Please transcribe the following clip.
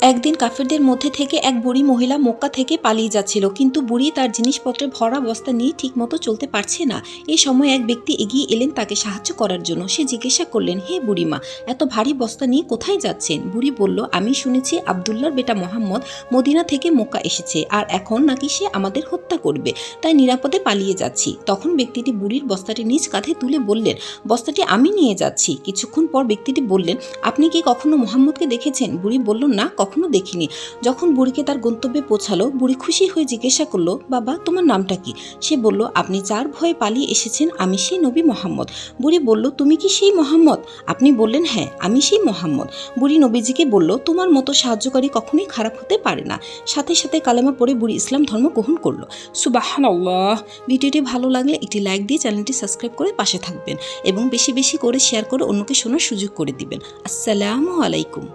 একদিন কাফেরদের মধ্যে থেকে এক বুড়ি মহিলা মক্কা থেকে পালিয়ে যাচ্ছিল, কিন্তু বুড়ি তার জিনিসপত্রে ভরা বস্তা নিয়ে ঠিকমতো চলতে পারছে না। এই সময় এক ব্যক্তি এগিয়ে এলেন তাকে সাহায্য করার জন্য। সে জিজ্ঞাসা করলেন, হে বুড়িমা, এত ভারী বস্তা নিয়ে কোথায় যাচ্ছেন? বুড়ি বলল, আমি শুনেছি আবদুল্লাহর বেটা মোহাম্মদ মদিনা থেকে মক্কা এসেছে, আর এখন নাকি সে আমাদের হত্যা করবে, তাই নিরাপদে পালিয়ে যাচ্ছি। তখন ব্যক্তিটি বুড়ির বস্তাটি নিজ কাঁধে তুলে বললেন, বস্তাটি আমি নিয়ে যাচ্ছি। কিছুক্ষণ পর ব্যক্তিটি বললেন, আপনি কি কখনো মোহাম্মদকে দেখেছেন? বুড়ি বলল, না, কখনো দেখিনি। যখন বুড়িকে তার গন্তব্যে পৌঁছালো, বুড়ি খুশি হয়ে জিজ্ঞাসা করলো, বাবা, তোমার নামটা কি? সে বলল, আপনি যার ভয়ে পালিয়ে এসেছেন, আমি সেই নবী মোহাম্মদ। বুড়ি বলল, তুমি কি সেই মোহাম্মদ? আপনি বললেন, হ্যাঁ, আমি সেই মোহাম্মদ। বুড়ি নবীজিকে বলল, তোমার মতো সাহায্যকারী কখনোই খারাপ হতে পারে না। সাথে সাথে কালেমা পড়ে বুড়ি ইসলাম ধর্ম গ্রহণ করলো। সুবহানাল্লাহ। ভিডিওটি ভালো লাগলে একটি লাইক দিয়ে চ্যানেলটি সাবস্ক্রাইব করে পাশে থাকবেন এবং বেশি বেশি করে শেয়ার করে অন্যকে শোনার সুযোগ করে দিবেন। আসসালামু আলাইকুম।